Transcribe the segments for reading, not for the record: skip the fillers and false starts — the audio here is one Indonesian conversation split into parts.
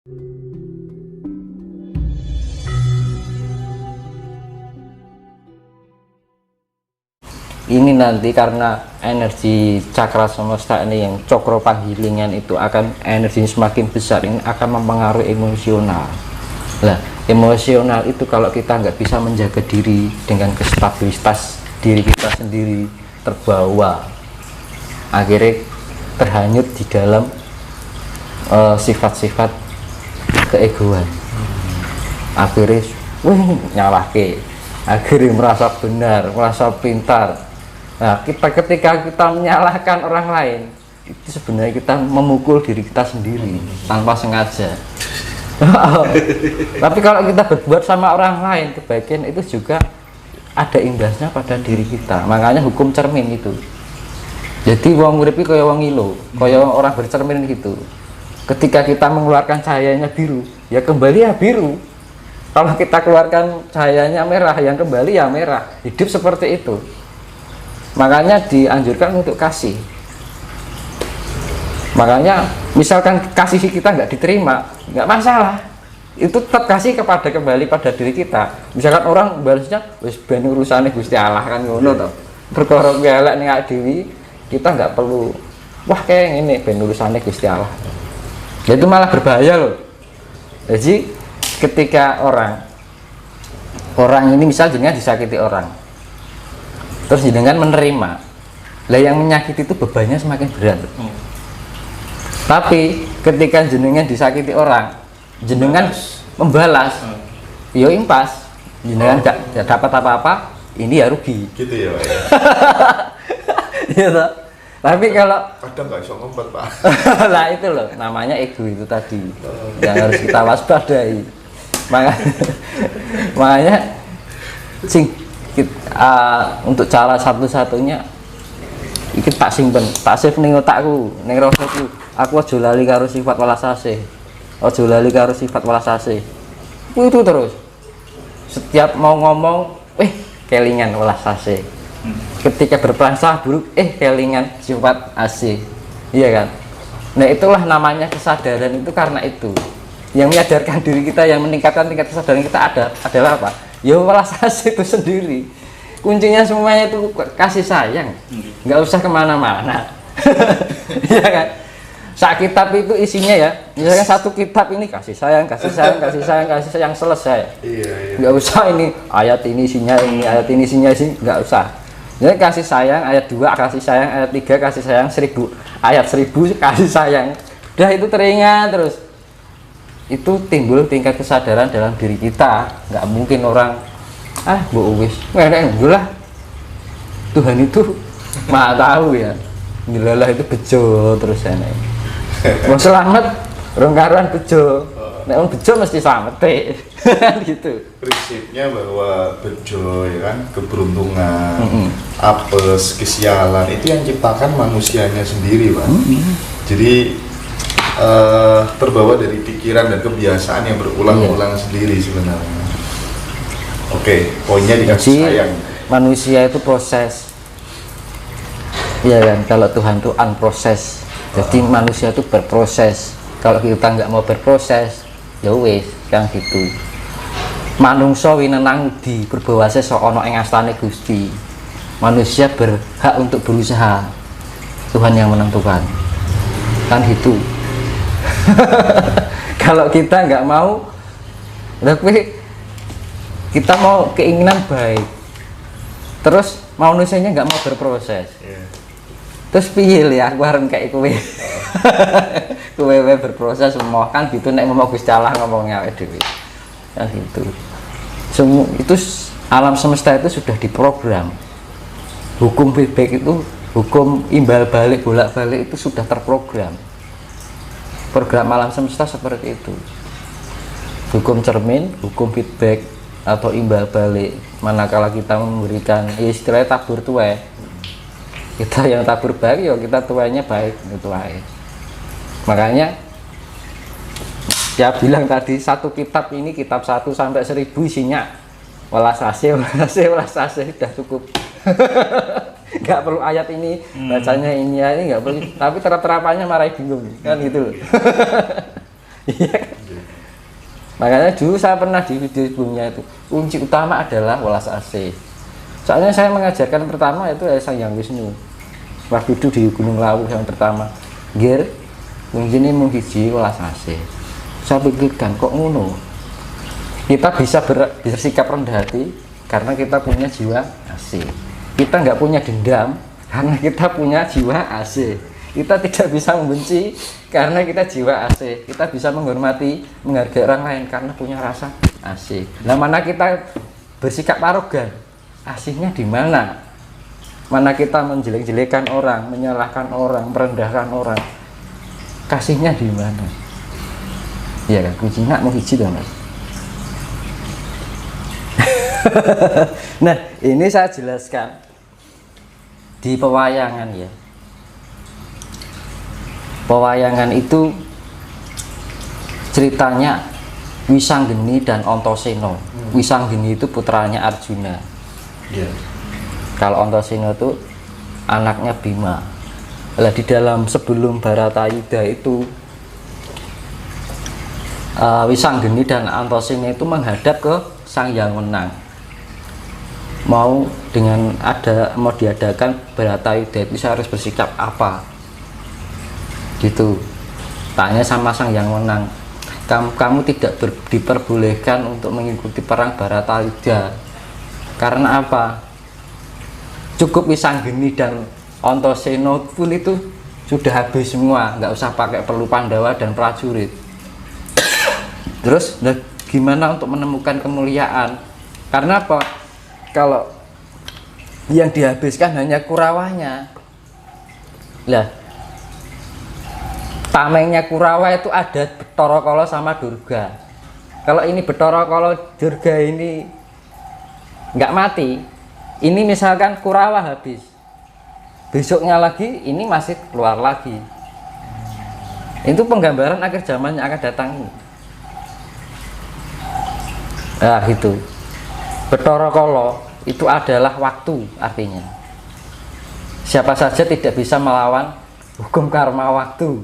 Ini nanti karena energi cakra semesta ini yang cokro panggilingan itu akan energi semakin besar, ini akan mempengaruhi emosional. Nah, emosional itu kalau kita nggak bisa menjaga diri dengan kestabilitas diri kita sendiri, terbawa, akhirnya terhanyut di dalam sifat-sifat keegoan. Akhirnya nyalahke, akhirnya merasa benar, merasa pintar. Nah, ketika kita menyalahkan orang lain, itu sebenarnya kita memukul diri kita sendiri tanpa sengaja. Tapi kalau kita berbuat sama orang lain kebaikan, itu juga ada imbasnya pada diri kita. Makanya hukum cermin itu. Jadi wong uripi kaya wong ilo, kaya orang bercermin gitu. Ketika kita mengeluarkan cahayanya biru, ya kembali ya biru. Kalau kita keluarkan cahayanya merah, yang kembali ya merah. Hidup seperti itu. Makanya dianjurkan untuk kasih. Makanya misalkan kasih kita nggak diterima, nggak masalah, itu tetap kasih kembali pada diri kita. Misalkan orang balasnya wis ben urusane Gusti Allah kan ngono to. Perkara elek ning awake dhewe, kita nggak perlu wah kayak ini ben urusane Gusti Allah. Ya itu malah berbahaya loh. Jadi ketika orang ini misal jenengan disakiti orang, terus jenengan menerima, lah yang menyakiti itu bebannya semakin berat. Tapi ketika jenengan disakiti orang, jenengan membalas, yo impas, jenengan gak dapat apa-apa, ini ya rugi. Gitu ya, Pak. Gitu. Tapi kalau Kadang nggak bisa ngumpet, Pak. lah itu loh, namanya ego itu tadi, yang harus kita waspadai. Makanya untuk cara satu-satunya iki tak simpen, tak save ning otakku, ning rasaku. Aku aja lali karo sifat welas asih. Aja lali karo sifat welas asih. Itu terus. Setiap mau ngomong, kelingan welas asih. Ketika berprasangka buruk, kelingan sifat asih. Iya kan? Nah, itulah namanya kesadaran itu karena itu. Yang menyadarkan diri kita, yang meningkatkan tingkat kesadaran kita adalah apa? Ya welas asih itu sendiri. Kuncinya semuanya itu kasih sayang, nggak usah kemana-mana. Iya kan? Sak kitab itu isinya ya, misalkan satu kitab ini kasih sayang, kasih sayang, kasih sayang, kasih sayang, selesai. Iya. Nggak usah ini ayat ini isinya ini, ayat ini isinya sih, nggak usah. Jadi kasih sayang ayat 2, kasih sayang ayat 3, kasih sayang 1000, ayat 1000 kasih sayang. Udah itu teringat terus. Itu timbul tingkat kesadaran dalam diri kita. Nggak mungkin orang bu wis lah, Tuhan itu maha tahu ya, dilalah itu bejo terus ya nek mau selamat rongkaran bejo, nek wong bejo mesti selamat gitu. Prinsipnya bahwa bejo ya kan, keberuntungan, apes, kesialan itu yang ciptakan manusianya sendiri, Pak. Jadi terbawa dari pikiran dan kebiasaan yang berulang-ulang sendiri sebenarnya. Oke, poinnya dikasih sayang. Manusia itu proses, ya kan? Kalau Tuhan itu unproses, jadi manusia itu berproses. Kalau kita nggak mau berproses, ya wes, kan gitu. Manungso winenang di berbawase ono ing astane Gusti. Manusia berhak untuk berusaha. Tuhan yang menentukan, kan gitu. Kalau kita nggak mau, tapi kita mau keinginan baik, terus manusianya nggak mau berproses, terus piye ya aku harus kayak kowe. Kowe berproses semua kan gitu, nek mau Gusti Allah ngomongnya awake dhewe kan gitu. Semua itu alam semesta itu sudah diprogram. Hukum feedback itu, hukum imbal balik bolak balik itu sudah terprogram. Program alam semesta seperti itu. Hukum cermin, hukum feedback atau imbal balik, manakala kita memberikan istilahnya tabur tuai, kita yang tabur baik ya kita tuainya baik itu aja. Makanya dia bilang tadi satu kitab ini, kitab 1 sampai 1000 isinya welas asih udah cukup. Nggak perlu ayat ini, bacanya ini nggak perlu, tapi terapannya marai bingung kan gitu loh. Iya. Makanya dulu saya pernah di video sebelumnya itu kunci utama adalah welas asih. Soalnya saya mengajarkan pertama itu Sang Hyang Wisnu. Waktu itu di Gunung Lawu yang pertama, Gir, kunci ini menghiji welas asih. Saya pikirkan kok ngono. Kita bisa bersikap rendah hati karena kita punya jiwa asih. Kita nggak punya dendam karena kita punya jiwa asih. Kita tidak bisa membenci karena kita jiwa asih. Kita bisa menghormati, menghargai orang lain karena punya rasa asih. Nah, mana kita bersikap arogan? Asihnya di mana? Mana kita menjelek-jelekan orang, menyalahkan orang, merendahkan orang? Kasihnya di mana? Iya kan, kuncinya mau hiji dong, Mas. Nah, ini saya jelaskan di pewayangan ya. Pewayangan itu ceritanya Wisanggeni dan Antasena. Wisanggeni itu putranya Arjuna. Kalau Antasena itu anaknya Bima. Lah di dalam sebelum Baratayuda itu Wisanggeni dan Antasena itu menghadap ke Sang Hyang Wenang. Mau diadakan Baratayuda itu saya harus bersikap apa? Gitu. Tanya sama Sang Hyang Wenang, kamu tidak diperbolehkan untuk mengikuti perang Baratayuda. Karena apa? Cukup Wisanggeni dan Antasena pun itu sudah habis semua, nggak usah pakai perlu Pandawa dan prajurit. Terus gimana untuk menemukan kemuliaan? Karena apa? Kalau yang dihabiskan hanya Kurawanya. Lah, tamengnya Kurawa itu ada Bathara Kala sama Durga. Kalau ini Bathara Kala Durga ini nggak mati, ini misalkan Kurawa habis, besoknya lagi ini masih keluar lagi. Itu penggambaran akhir zaman yang akan datang ini. Nah gitu. Bathara Kala itu adalah waktu, artinya siapa saja tidak bisa melawan hukum karma waktu.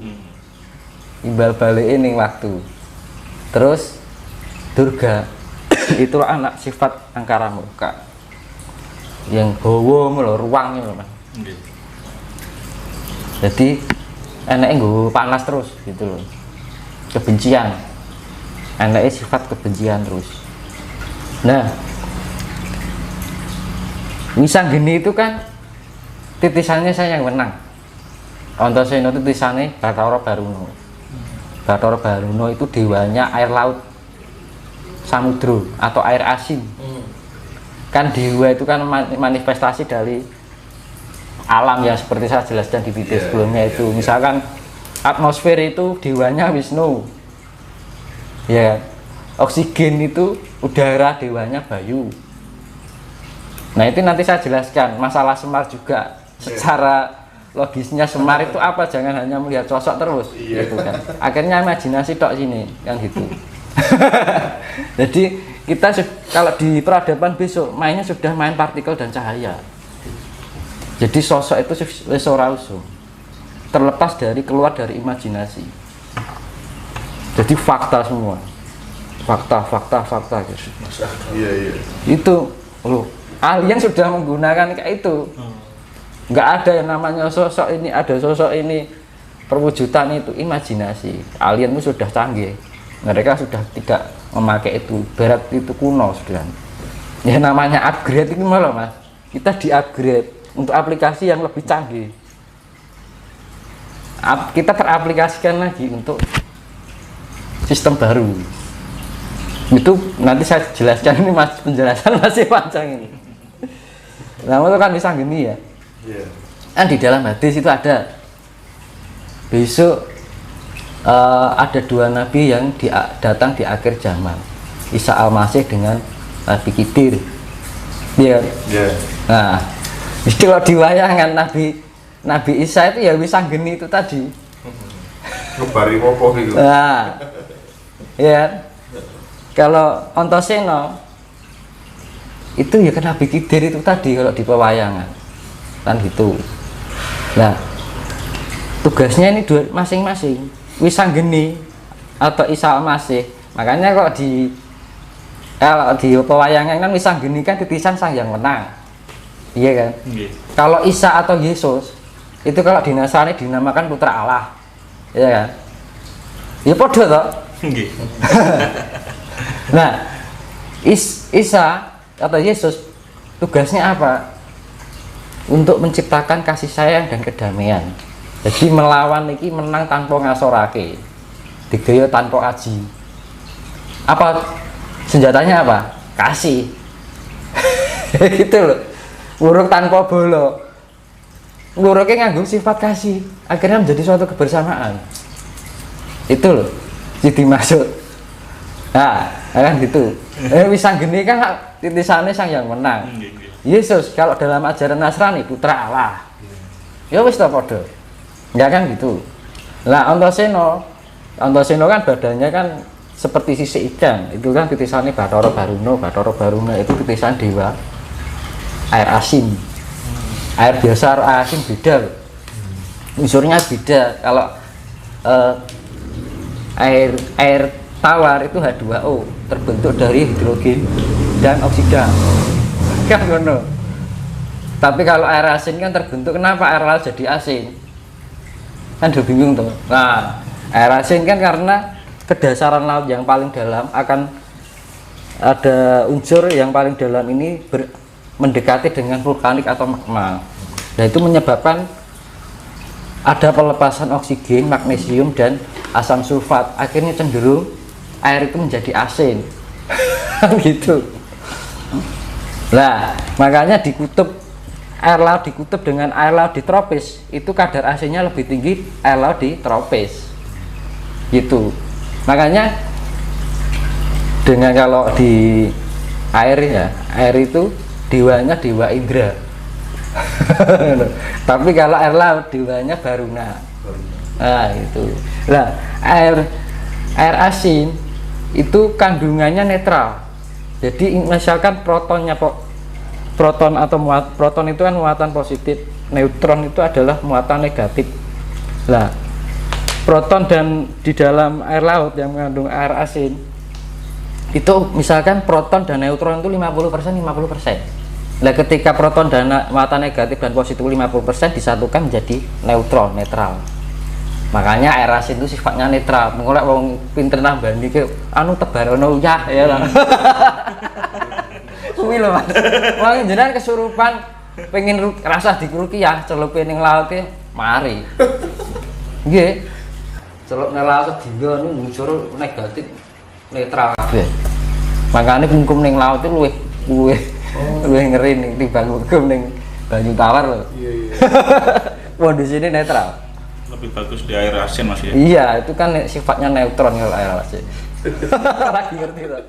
Imbal balik ini waktu. Terus Durga itu anak sifat angkara murka yang bawa mulu ruang itu, Mas. Jadi enaknya gue panas terus gitu loh, kebencian, enaknya sifat kebencian terus. Nah, Wisanggeni itu kan titisannya saya yang menang. Antasena itu titisannya Bathara Baruna. Bathara Baruna itu dewanya air laut, samudra atau air asin. Kan dewa itu kan manifestasi dari alam yang seperti saya jelaskan di video sebelumnya itu. Misalkan atmosfer itu dewanya Wisnu, ya. Oksigen itu udara, dewanya Bayu. Nah itu nanti saya jelaskan masalah Semar juga secara logisnya. Semar itu apa, jangan hanya melihat sosok terus gitu kan, akhirnya imajinasi tok sini kan gitu. Jadi kita kalau di peradaban besok mainnya sudah main partikel dan cahaya. Jadi sosok itu wis ora usum, terlepas dari keluar dari imajinasi. Jadi fakta semua, fakta gitu. Itu loh, alien sudah menggunakan kayak itu. Nggak ada yang namanya sosok ini, ada sosok ini, perwujudan itu imajinasi. Alien itu sudah canggih, mereka sudah tidak memakai itu, barat itu kuno sudah. Ya namanya upgrade itu malah, Mas, kita di upgrade untuk aplikasi yang lebih canggih. Kita teraplikasikan lagi untuk sistem baru. Itu nanti saya jelaskan, ini Mas, penjelasan masih panjang ini. Nah, itu kan Wisanggeni ya. Kan di dalam hadis itu ada besok ada dua nabi yang datang di akhir zaman, Isa Al-Masih dengan Nabi Khidir. Iya. Nah, kalau diwayangan Nabi Isa itu ya Wisanggeni itu tadi. Ngebari popo gitu. Nah, ya. Kalau Antasena itu ya kan Nabi Khidir itu tadi kalau di pewayangan kan gitu. Nah, tugasnya ini masing-masing. Wisanggeni atau Isa Al-Masih Makanya kok di kalau di pewayangan kan Wisang Geni kan titisan sang yang menang. Iya kan? Kalau Isa atau Yesus itu kalau di Nasrani dinamakan putra Allah. Iya kan? Ya podo toh. Nah, Isa atau Yesus tugasnya apa? Untuk menciptakan kasih sayang dan kedamaian. Jadi melawan iki menang tanpa ngasorake. Digaya tanpa aji. Apa senjatanya apa? Kasih. Gitu loh. Nguruk tanpa bolo. Nguruknya nganggo sifat kasih. Akhirnya menjadi suatu kebersamaan. Itu loh. Jadi maksud. Nah, kan gitu. Wisang Geni kan titisannya sang yang menang. Yesus kalau dalam ajaran Nasrani putra Allah. Ya wis ta padha. Enggak kan gitu. Lah Antasena kan badannya kan seperti sisik ikan. Itu kan titisannya Bathara Baruna itu titisan dewa air asin. Air biasa, air asin beda loh. Unsurnya beda. Kalau air tawar itu H2O terbentuk dari hidrogen dan oksigen. Kan ngono. Tapi kalau air asin kan terbentuk, kenapa air laut jadi asin? Kan udah bingung tuh. Nah, air asin kan karena kedasaran laut yang paling dalam akan ada unsur yang paling dalam ini mendekati dengan vulkanik atau magma. Nah, itu menyebabkan ada pelepasan oksigen, magnesium dan asam sulfat. Akhirnya cenderung air itu menjadi asin. Gitu. Nah, makanya di kutub air laut di kutub dengan air laut di tropis itu kadar asinnya lebih tinggi air laut di tropis. Gitu. Makanya dengan kalau di air ya, air itu dewanya dewa Indra. Tapi kalau air laut dewanya Baruna. Nah, itu. Nah, air asin itu kandungannya netral. Jadi misalkan proton atau proton itu kan muatan positif, neutron itu adalah muatan negatif. Nah, proton dan di dalam air laut yang mengandung air asin itu misalkan proton dan neutron itu 50%. Nah, ketika proton dan muatan negatif dan positif 50% disatukan menjadi neutron, netral. Makanya air asin itu sifatnya netral. Mengolek wong pinter nambani ke anu tebarono ya lah. Kuwi lho Mas. Wong jenengan kesurupan pengen rasa dikurukiah celupe ning laut e mari. Nggih. Celup nang laut dinggo niku unsur negatif netral kabeh. Makane hukum ning laut itu luwih ngeri ning timbang hukum ning banyu tawar lho. Iya iya. Kondisine netral. Lebih bagus di air asin Mas ya? Iya, itu kan sifatnya neutron kalau air asin. Lagi ngerti tuh.